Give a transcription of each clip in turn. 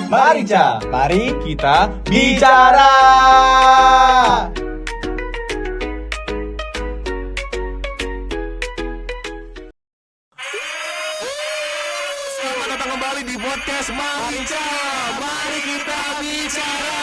Marica, mari kita bicara. Selamat datang kembali di podcast Marica. Mari kita bicara.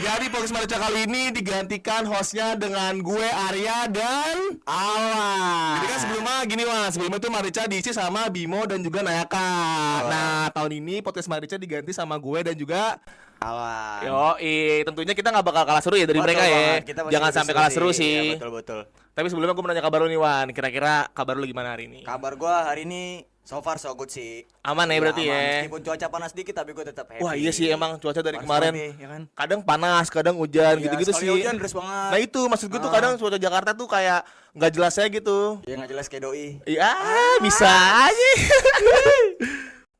Jadi podcast Marica kali ini digantikan hostnya dengan gue Arya dan Awan. Jadi kan sebelumnya tuh Marica diisi sama Bimo dan juga Nayaka. Nah tahun ini podcast Marica diganti sama gue dan juga Awan. tentunya kita nggak bakal kalah seru ya dari mereka ya. Jangan sampai kalah seru sih. Ya, betul. Tapi sebelumnya gue mau nanya kabar lu nih Wan. Kira-kira kabar lu gimana hari ini? Kabar gua hari ini so far so good sih. Aman ya berarti aman. ya. Meskipun cuaca panas dikit tapi gua tetap happy. Wah iya sih emang cuaca dari Panas kemarin banget nih, ya kan? kadang panas, kadang hujan Iya, gitu-gitu sekali sih. hujan deras banget. Nah itu maksud gue tuh kadang cuaca Jakarta tuh kayak nggak jelas aja gitu. Ya nggak jelas kayak doi. Iya bisa aja.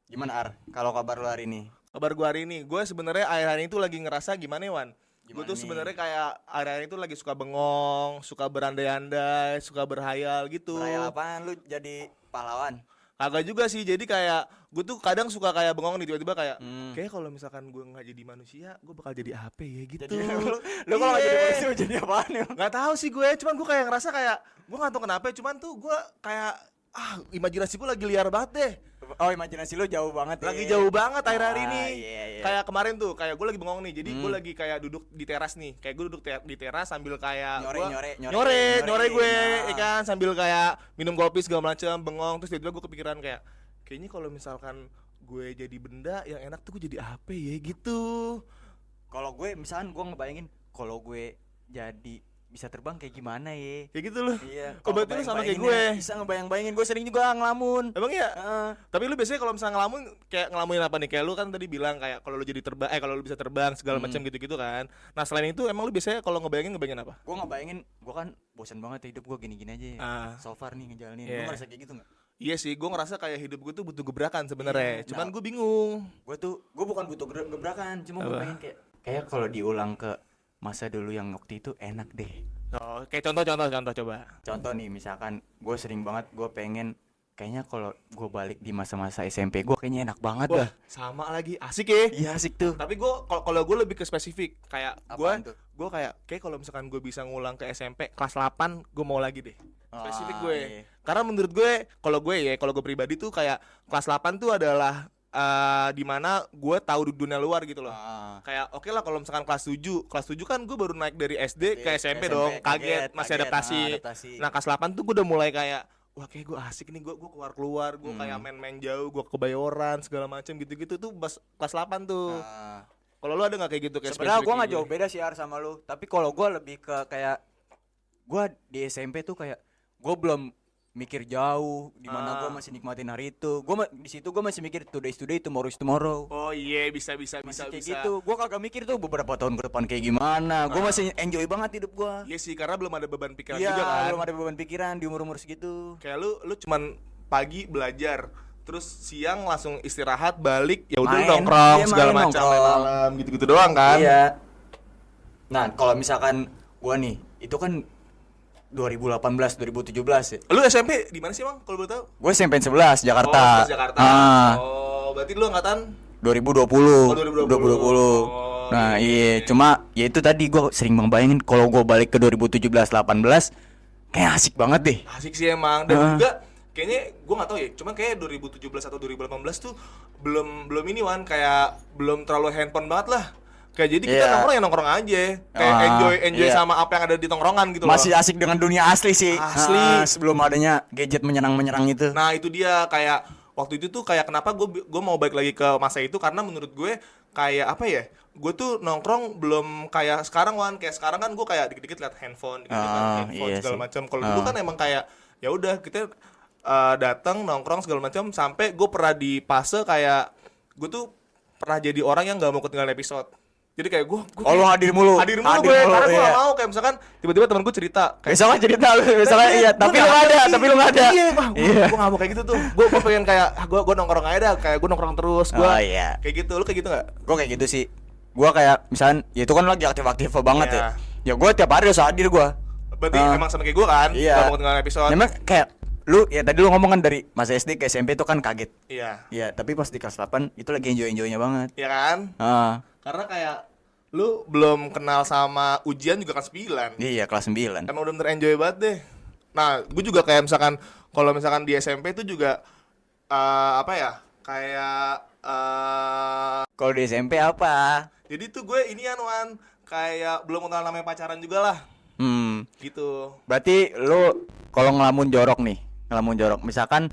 Gimana Ar? Kalau kabar lu hari ini? Kabar gue hari ini, gue sebenarnya akhir-akhir ini tuh lagi ngerasa gimana ya Wan? Gue tuh nih? sebenarnya kayak akhir-akhir itu lagi suka bengong, suka berandai-andai, suka berhayal gitu. Raya apaan lu jadi pahlawan? Kagak juga sih, jadi kayak gue tuh kadang suka kayak bengong nih tiba-tiba kayak kayak kalau misalkan gue nggak jadi manusia, gue bakal jadi apa ya gitu. Jadi lu kalau nggak jadi Iya. manusia jadi apaan ya? Nggak tahu sih gue, cuman gue kayak ngerasa kayak gue nggak tahu kenapa, cuman tuh gue kayak imajinasi gue lagi liar banget deh. Oh imajinasi lu jauh banget Lagi ya. jauh banget akhir-akhir ini. Iya. Kayak kemarin tuh, kayak gue lagi bengong nih. Jadi gue lagi kayak duduk di teras nih. Kayak gue duduk di teras sambil kayak nyore gue, ya kan, sambil kayak minum kopi segala macam, bengong. Terus tiba-tiba gue kepikiran kayak kayaknya kalau misalkan gue jadi benda yang enak tuh gue jadi apa ya gitu. Kalau gue misalkan gue ngebayangin kalau gue jadi bisa terbang kayak gimana ya? Kayak gitu loh. Iya. Oh, berarti lu sama kayak gue. Bisa ngebayang-bayangin, gue sering juga ngelamun. Emang iya? Tapi lu biasanya kalau misalnya ngelamun kayak ngelamunin apa nih? Kayak lu kan tadi bilang kayak kalau lu jadi terbang, kalau lu bisa terbang segala macam gitu-gitu kan. Nah, selain itu emang lu biasanya kalau ngebayangin apa? Gue ngebayangin, gue kan bosan banget hidup gue gini-gini aja ya. So far nih ngejalanin. Lu ngerasa kayak gitu gak? Iya sih, gue ngerasa kayak hidup gue tuh butuh gebrakan sebenarnya. Cuman gue bingung. Gue bukan butuh gebrakan, cuma gue pengen kayak kalau diulang ke masa dulu yang waktu itu enak deh. Oh, kayak contoh coba. Contoh nih, misalkan gue sering banget gue pengen kayaknya kalau gue balik di masa-masa SMP gue kayaknya enak banget dah. Sama lagi, asik ya. Iya asik tuh. Tapi gue kalau gue lebih ke spesifik, kayak Apaan tuh? gue kayak kalau misalkan gue bisa ngulang ke SMP kelas 8, gue mau lagi deh. Spesifik gue. Iya. Karena menurut gue, kalau gue pribadi tuh kayak kelas 8 tuh adalah di mana gue tahu dunia luar gitu loh. Kayak oke lah kalau misalkan kelas 7 kan gue baru naik dari SD ke SMP dong, kaget masih adaptasi. Nah kelas 8 tuh gue udah mulai kayak wah kayak gue asik nih, gue keluar gue kayak main-main jauh, gue ke Kebayoran segala macam gitu-gitu tuh pas kelas 8 tuh. Kalau lu ada nggak kayak gitu kayak sebenarnya gue nggak jauh beda sih Ar sama lu, tapi kalau gue lebih ke kayak gue di SMP tuh kayak gue belum mikir jauh di mana gue masih nikmatin hari itu. Di situ gue masih mikir today tomorrow. Oh iya bisa kayak gitu. Gue kagak mikir tuh beberapa tahun ke depan kayak gimana. Gue masih enjoy banget hidup gue. Iya sih, karena belum ada beban pikiran juga kan. Belum ada beban pikiran di umur segitu. Kayak lu cuman pagi belajar, terus siang langsung istirahat, balik ya udah nongkrong segala macam, main malam gitu-gitu doang kan. Iya. Nah kalau misalkan gue nih, itu kan 2018, 2017 ya. Lu SMP di mana sih, Bang? Kalau boleh tahu? Gue SMP 11 Jakarta. Jakarta. Oh, berarti lu angkatan 2020. Oh, 2020. 2020. Nah, iya, cuma ya itu tadi gue sering bayangin kalau gue balik ke 2017 18 kayak asik banget deh. Asik sih emang. Dan juga kayaknya gue enggak tahu ya, cuma kayak 2017 atau 2018 tuh belum ini Wan, kayak belum terlalu handphone banget lah. Kayak jadi kita nongkrong aja, kayak enjoy sama apa yang ada di tongkrongan gitu loh. Masih asik dengan dunia asli sih. Sebelum adanya gadget menyerang itu. Nah itu dia, kayak waktu itu tuh kayak kenapa gue mau balik lagi ke masa itu, karena menurut gue kayak apa ya, gue tuh nongkrong belum kayak sekarang Wan. Kayak sekarang kan gue kayak dikit-dikit liat handphone, segala macam. Kalau dulu kan emang kayak ya udah kita datang nongkrong segala macam, sampai gue pernah di fase kayak gue tuh pernah jadi orang yang nggak mau ketinggalan episode. Jadi kayak gue lu hadir mulu gue, karena gue gak mau kayak misalkan tiba-tiba temen gue cerita kayak besoknya cerita lu, iya, tapi lu gak ada. Iya, gue gak mau kayak gitu tuh. Gue pengen kayak gue nongkrong aja dah, kayak gue nongkrong terus. Gue kayak gitu, lu kayak gitu gak? Gue kayak gitu sih. Gue kayak misalkan ya itu kan lagi aktif banget ya gue tiap hari harus hadir gue. Berarti emang sama kayak gue kan? Iya. Gak mau ketinggalan episode. Memang kayak lu ya tadi lu ngomong kan dari masa SD ke SMP itu kan kaget. Iya. Iya, tapi pas di kelas 8 itu lagi enjoy-enjoynya banget. Iya kan? Karena kayak lu belum kenal sama ujian juga kelas 9. Iya, kelas 9. Emang udah bener enjoy banget deh. Nah, gue juga kayak misalkan kalau misalkan di SMP itu juga apa ya? Kayak Kalau di SMP apa? jadi tuh gue ini Wan, kayak belum kenal namanya pacaran juga lah. Gitu. Berarti lu kalau ngelamun jorok nih, misalkan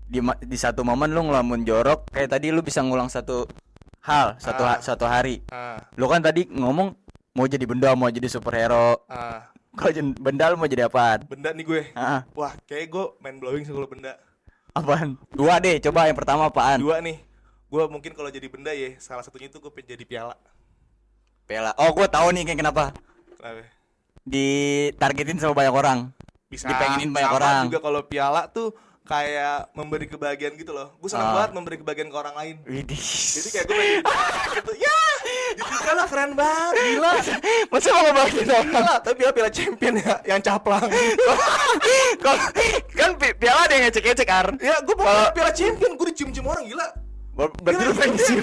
di satu momen lu ngelamun jorok, kayak tadi lu bisa ngulang satu hal, satu hari. Lu kan tadi ngomong mau jadi benda, mau jadi superhero. Kalau jadi benda lu mau jadi apaan? Benda nih gue. Wah, kayak gue main blowing sih kalau benda. Apaan? Dua deh, coba yang pertama apaan? Dua nih. Gue mungkin kalau jadi benda ya, salah satunya itu gue pengen jadi piala. Piala. Oh, gue tahu nih kayak kenapa. Kenapa? Ditargetin sama banyak orang. Bisa. Dipengenin banyak Sama orang. juga kalau piala tuh kayak memberi kebahagiaan gitu loh. Gue senang banget memberi kebahagiaan ke orang lain. Widih. Jadi kayak gue pengen gitu. Ya, itu lah keren banget. Gila. Masa mau ngebahagiain orang? Gila, tapi piala champion ya yang caplang. Kalau kan piala ada yang ngecek-ngecek Ar. Ya, gue mau piala champion, gue dicium-cium orang gila. Berarti lu pengen dicium.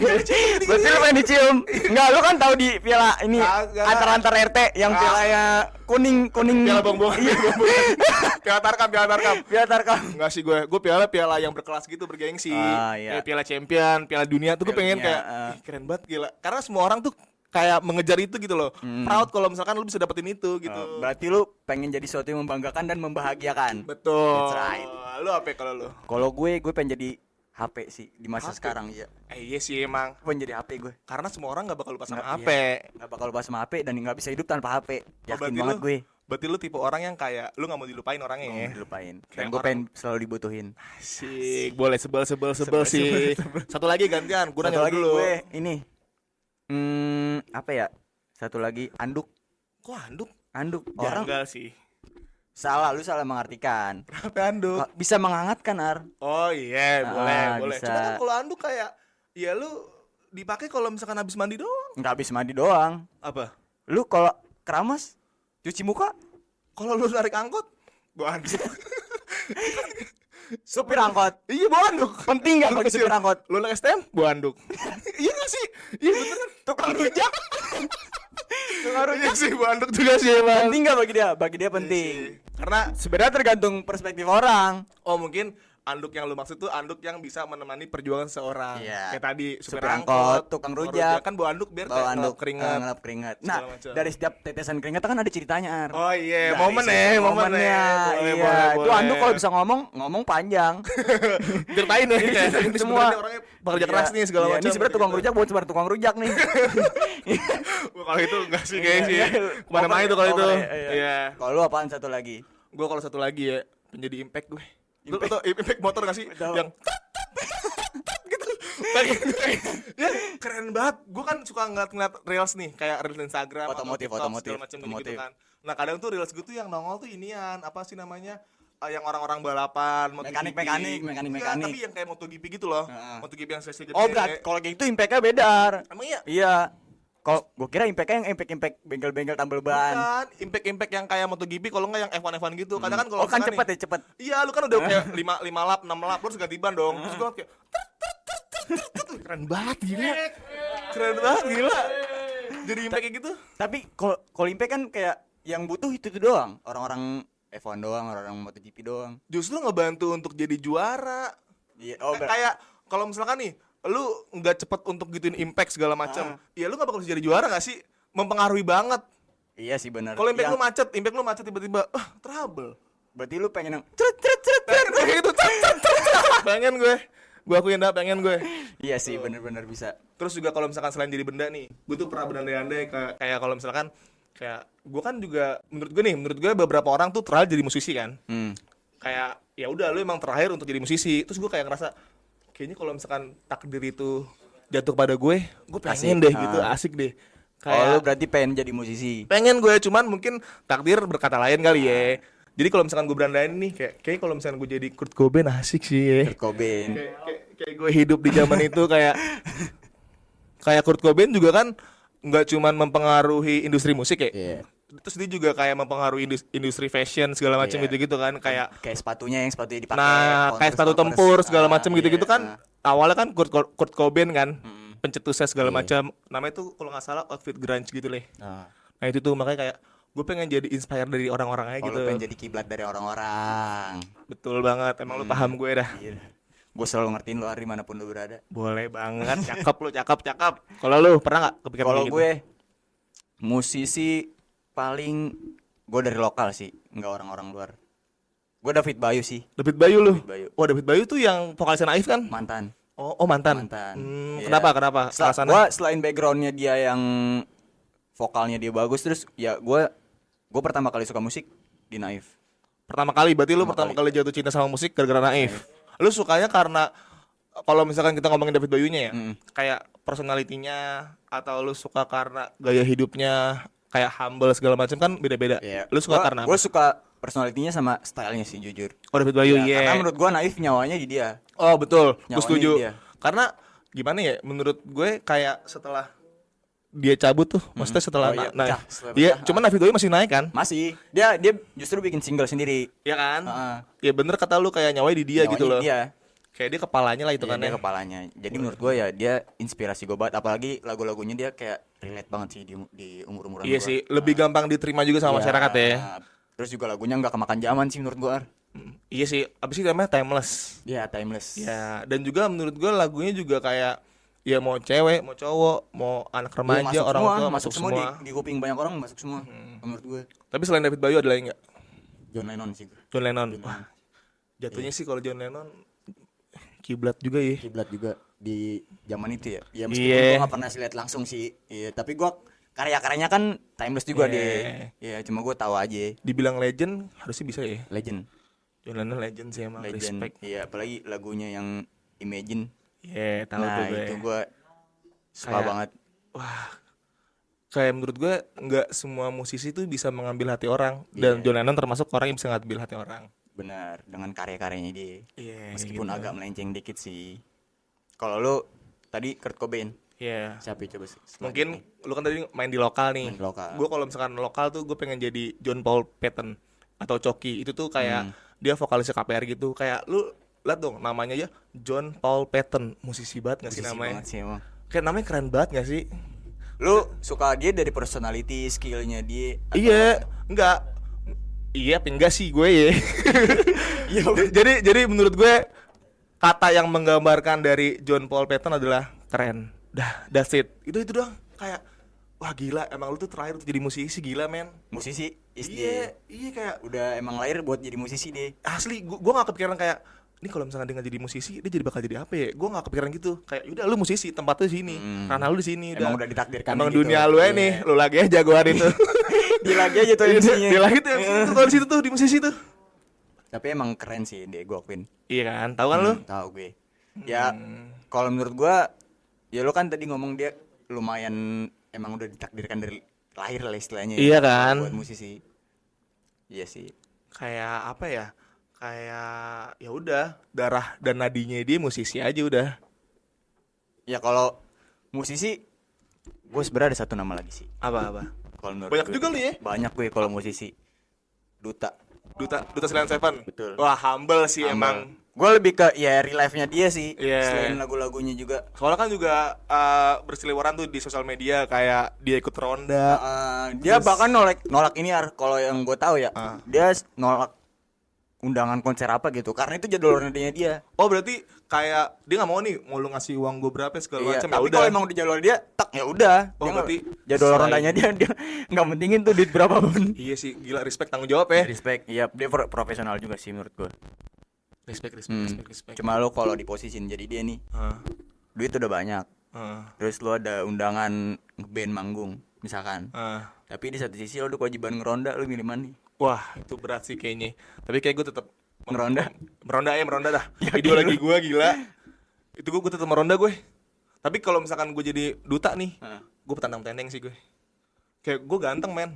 Berarti lu pengen dicium. Enggak, lu kan tahu di piala ini antar RT yang pialanya kuning. Piala bongbong. Piala tarkam. Enggak sih gue piala yang berkelas gitu, bergengsi. Iya. Kayak piala champion, piala dunia tuh gue pengen Dunia, kayak ih, keren banget gila. Karena semua orang tuh kayak mengejar itu gitu loh. Proud kalau misalkan lu bisa dapetin itu gitu. Berarti lu pengen jadi sesuatu yang membanggakan dan membahagiakan. Betul. That's right. Lu apa kalau lu? Kalau gue pengen jadi HP sih di masa HP? sekarang ya. Iya sih emang. Gue pengen jadi HP gue. Karena semua orang gak bakal lupa sama Nggak, HP. Gak bakal lupa sama HP dan gak bisa hidup tanpa HP. Yakin banget gue. Berarti lu tipe orang yang kayak lu gak mau dilupain orangnya ya. Dilupain. Kayak Dan gue pengen selalu dibutuhin. Asik, boleh sebel sih. Satu lagi gantian, gue Satu nanya lagi dulu. gue ini. Apa ya? Satu lagi anduk. Kok anduk? Anduk. Orang Janggal sih. salah, lu salah mengartikan. Kenapa anduk? Bisa menghangatkan, Ar. Oh iya, boleh. bisa. Cuma kan kalau anduk kayak ya lu dipakai kalau misalkan habis mandi doang. Enggak habis mandi doang. Apa? Lu kalau keramas cuci muka, Kalau lu narik angkot, bawa anduk. supir angkot. Iya, bawa anduk. Penting enggak pakai supir angkot? Lu naik STM, bawa anduk. Iya gak sih? Iya beneran. Tukang rujak. Tukang Iya rujak. sih, bawa anduk juga sih emang. Penting enggak bagi dia? Bagi dia penting. Karena Sebenarnya tergantung perspektif orang. oh mungkin anduk yang lu maksud tuh anduk yang bisa menemani perjuangan seseorang. Iya. Kayak tadi supir Supir angkot, angkot, tukang rujak. kan bawa anduk biar Bawa kayak anduk keringat. ngelap keringat. segala Nah, macam. dari setiap tetesan keringat kan ada ceritanya, Ar. Oh iya, Dari momen setiap ya. momennya. Iya, itu anduk kalau bisa ngomong panjang. Ceritain ya. Ini Semua. sebenarnya orangnya bekerja keras nih segala Iya, macam. ini sebenarnya tukang rujak buat sebar tukang rujak nih. Wah, kalau itu enggak sih kayaknya sih. Iya. Kemana-mana itu kalau itu. Iya. Iya. Kalau lu apaan satu lagi? Gue kalau satu lagi ya menjadi impact gue. Lu tau impact motor gak sih? Tahu. Yang gitu. Ya keren banget. Gue kan suka ngeliat reels nih, kayak reels Instagram, atau Otomotif, TikTok, otomotif, segala macam gitu otomotif. kan. Nah kadang tuh reels gue tuh yang nongol tuh inian, apa sih namanya? Yang orang-orang balapan, MotoGP. Mekanik. Enggak, tapi yang kayak MotoGP gitu loh. Heeh. MotoGP yang sesi gede. Oh, berat. Kalau gitu impact-nya beda. Ar. Emang iya? Iya. Kalau gua kira impact-nya yang impact bengkel-bengkel tambal ban. Bukan, impact yang kayak MotoGP, kalau enggak yang F1 gitu. Kadang kan kalau Oh, kan misalkan cepet nih, ya, cepet. iya, lu kan udah kayak 5 lap, 6 lap, terus ganti ban dong. Terus gua kayak keren banget gila. Keren banget gila. Jadi impact kayak gitu. Tapi kalau impact kan kayak yang butuh itu doang. Orang-orang F1 doang, orang-orang MotoGP doang. Justru ngebantu untuk jadi juara. Iya, oh, Kayak kalau misalkan nih, lu nggak cepet untuk gituin impact segala macam, ya lu nggak bakal bisa jadi juara nggak sih? Mempengaruhi banget. iya sih benar. Kalau impact lu macet tiba-tiba, trouble. Berarti lu pengen yang ceret. Kayak gitu, pengen gue akuin dah, pengen gue. Iya sih, benar-benar bisa. Terus juga kalau misalkan selain jadi benda nih, gue tuh pernah berandai-andai kayak kalau misalkan kayak gue kan juga menurut gue beberapa orang tuh terakhir jadi musisi kan. Kayak ya udah lu emang terakhir untuk jadi musisi. Terus gue kayak ngerasa kayaknya kalau misalkan takdir itu jatuh pada gue pengen Asik. deh gitu, asik deh. Oh, lu Kayak berarti pengen jadi musisi. pengen gue, cuman mungkin takdir berkata lain kali ya. Jadi kalau misalkan gue berandai nih kayak kalau misalkan gue jadi Kurt Cobain asik sih ya. Kurt Cobain. Kayak gue hidup di zaman itu kayak Kurt Cobain juga kan nggak cuman mempengaruhi industri musik ya. Iya. Terus dia juga kayak mempengaruhi industri fashion segala macam Iya. gitu kan kayak Kayak sepatunya dipakai. nah kayak sepatu Converse, tempur segala macam iya, gitu-gitu kan awalnya kan Kurt Cobain kan pencetusnya segala Iya. macam namanya tuh kalau nggak salah outfit grunge gitu leh. Nah, Nah itu tuh makanya kayak gue pengen jadi inspire dari orang-orang aja kalau gitu. lu pengen jadi kiblat dari orang-orang. Betul banget emang lu paham gue dah. Iya. Gue selalu ngertiin lu Ari manapun lu berada. Boleh banget cakep lu cakep. Kalau lu pernah nggak kepikiran Kalau kayak gitu? gue musisi paling gue dari lokal sih, nggak orang-orang luar. Gue David Bayu sih, David Bayu lu. David Bayu. Wah David Bayu tuh yang vokalisnya Naif kan? mantan. Oh mantan. Mantan. Iya. Kenapa? Alasannya? Gue selain backgroundnya dia yang vokalnya dia bagus, terus ya gue pertama kali suka musik di Naif. Pertama kali berarti lu Pertama pertama kali jatuh cinta sama musik gara-gara Naif. Lu sukanya karena kalau misalkan kita ngomongin David Bayunya ya, kayak personalitinya atau lu suka karena gaya hidupnya kayak humble segala macam kan beda-beda. Iya. Lu suka karena Gue apa? suka personalitinya sama stylenya sih jujur. Oh David Bayu, Ya, iya. Karena menurut gue Naif nyawanya di dia. Oh betul, gue Nyawanya setuju. dia. Karena gimana ya, menurut gue kayak setelah dia cabut tuh, maksudnya setelah Oh, iya, naik. pecah, setelah Dia, pecah. cuman David Bayu masih naik kan? Masih. Dia justru bikin single sendiri. Iya kan? Heeh. Ya bener kata lu kayak nyawanya di dia Nyawanya gitu di loh. Dia. Kayak dia kepalanya lah itu Iya, kan dia ya. kepalanya. Jadi menurut gue ya dia inspirasi gue banget. Apalagi lagu-lagunya dia kayak relate banget sih di umur-umuran Iya gua. sih, lebih gampang diterima juga sama Iya. masyarakat ya. Terus juga lagunya nggak kemakan zaman sih menurut gue. Iya sih, abis itu namanya timeless. Iya, timeless. Ya, dan juga menurut gue lagunya juga kayak ya mau cewek, mau cowok, mau anak Iya, remaja, masuk orang semua, tua masuk masuk semua. semua. Di kuping banyak orang masuk semua. Menurut gue. Tapi selain David Bayu ada lagi nggak? John Lennon sih gue. John Lennon. Wah, jatuhnya sih kalau John Lennon kiblat juga ya. Kiblat juga di zaman itu ya. Ya meskipun Iya. gue gak pernah lihat langsung sih. Iya, tapi gue karya-karyanya kan timeless juga Iya. deh. Iya, cuma gue tahu aja. Dibilang legend harusnya bisa ya. Legend. John Lennon legend sih emang, Legend. respect. Iya, apalagi lagunya yang Imagine. Iya, tahu Nah, tuh gue. itu gue suka Kayak- banget. Wah, kayak menurut gue nggak semua musisi tuh bisa mengambil hati orang dan Iya. John Lennon termasuk orang yang bisa ngambil hati orang. Benar, dengan karya-karyanya dia. Iya. Meskipun gitu. agak melenceng dikit sih. Kalau lu tadi Kurt Cobain, Iya. siapa coba Mungkin lu kan tadi main di lokal nih. Main di lokal. Gue kalau misalkan lokal tuh gue pengen jadi John Paul Patton atau Coki. Itu tuh kayak dia vokalisnya KPR gitu. Kayak lu lihat dong namanya aja John Paul Patton, musisi banget nggak sih musisi namanya? banget sih emang. Kayak namanya keren banget nggak sih? Lu suka dia dari personality, skillnya dia. atau- Iya, enggak. Iya, apa enggak sih gue ya. Iya. jadi menurut gue kata yang menggambarkan dari John Paul Patton adalah keren. Dah, that's it. Itu doang. Kayak wah gila, emang lu tuh terakhir tuh jadi musisi gila, men. Musisi is Iya, iya kayak udah emang lahir buat jadi musisi deh. asli gua gak kepikiran kayak ini kalau misalkan dia nggak jadi musisi dia jadi bakal jadi apa ya, gue nggak kepikiran gitu. Kayak udah lu musisi, tempat lu sini, ranah lu di sini, Emang udah ditakdirkan emang gitu. dunia lu aja Iya. nih, lu lagi aja jagoan itu. Dia lagi aja tuh MC-nya. Dia lagi tuh MC itu kalau di situ tuh di musisi tuh. Tapi emang keren sih dia, gue akuin. Iya kan, tahu kan lu? Tahu gue. Ya kalau menurut gue, ya lu kan tadi ngomong dia lumayan emang udah ditakdirkan dari lahir lah istilahnya. Iya kan? Buat musisi. Iya sih. Kayak apa ya? Kayak ya udah darah dan nadinya dia musisi aja udah. Ya kalau musisi, gue sebenarnya ada satu nama lagi sih. Apa? Kalau menurut Banyak gue. juga lu ya? Banyak gue kalau musisi. Duta. Duta Selain Seven. Betul. Wah humble sih emang. Gue lebih ke ya real life-nya dia sih. Iya. Selain lagu-lagunya juga. Soalnya kan juga berseliweran tuh di sosial media kayak dia ikut ronda. Dia bahkan nolak ini kalau yang gue tahu ya. Dia nolak undangan konser apa gitu karena itu jadwal rondanya dia. Oh berarti kayak dia nggak mau nih, mau lu ngasih uang gue berapa segala Iya, macam ya tapi udah. kalau emang udah jadwal dia, tak ya udah. Oh, Dia berarti nggak- jadwal selain- rondanya dia nggak pentingin tuh duit berapa pun. Iya sih, gila respect tanggung jawab ya. Respect, iya dia profesional juga sih menurut gue. Respect. Cuma lo kalau diposisin jadi dia nih, Ah, duit udah banyak. ah, Terus lo ada undangan band manggung misalkan. ah. Tapi di satu sisi lo ada kewajiban ngeronda, lo milih mana nih? Wah itu berat sih kayaknya. Tapi kayak gue tetap Ngeronda? meronda dah. Ideologi gue gila. Itu gue tetap meronda gue. Tapi kalau misalkan gue jadi duta nih, gue petantang tenteng sih gue. Kayak gue ganteng men.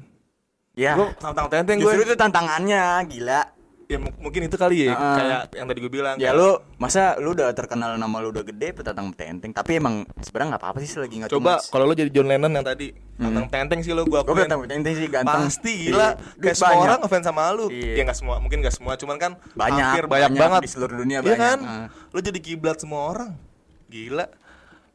Ya. Gue petantang tenteng gue. Justru itu tantangannya, gila. Ya mungkin itu kali ya, kayak yang tadi gue bilang. Ya lu masa lu udah terkenal, nama lu udah gede petantang petenteng, tapi emang sebenarnya nggak apa-apa sih selagi nggak Coba kalau lu jadi John Lennon yang tadi, petantang petenteng sih lu, gue akuin. petantang petenteng sih ganteng. Pasti gila, Duit kayak semua banyak. orang ngefans sama lu. Iya. Ya nggak semua, mungkin nggak semua, cuman kan Banyak, hampir banyak banget di seluruh dunia Iya banyak. kan? Lu jadi kiblat semua orang. Gila.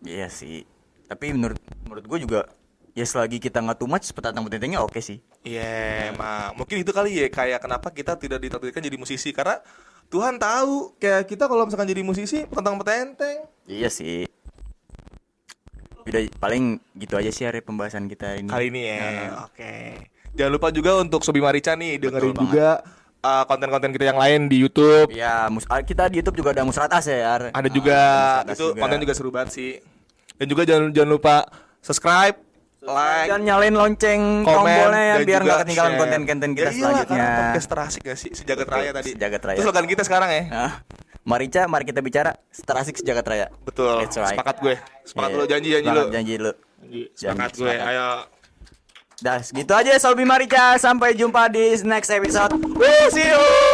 Iya sih. Tapi menurut gue juga ya selagi kita nggak too much petantang petentengnya oke sih. Iya, mungkin itu kali ya, kayak kenapa kita tidak ditakdirkan jadi musisi, karena Tuhan tahu kayak kita kalau misalkan jadi musisi petantang petenteng. Iya sih. Udah paling gitu aja sih hari pembahasan kita ini. Kali ini ya. Oke. Jangan lupa juga untuk Sobi Marica nih dengerin banget. juga konten-konten kita yang lain di YouTube. Ya, kita di YouTube juga ada Musratas ya, Ar. Ada juga Musratas itu konten juga seru banget sih. Dan juga jangan lupa subscribe, like, dan nyalain lonceng komen, tombolnya ya dan biar juga nggak ketinggalan share. konten-konten kita Ya iyalah, selanjutnya. karena podcast terasik gak sih sejagat raya tadi. Sejagat raya. Itu slogan kita sekarang ya. Nah, Marica, mari kita bicara terasik sejagat raya. Betul. That's right. Sepakat gue. Sepakat Iya. lu, janji Sepakat, lu. Janji lu. Sepakat Janji, gue. sepakat. Ayo. Dah, segitu aja Sobi Marica. Sampai jumpa di next episode. See you.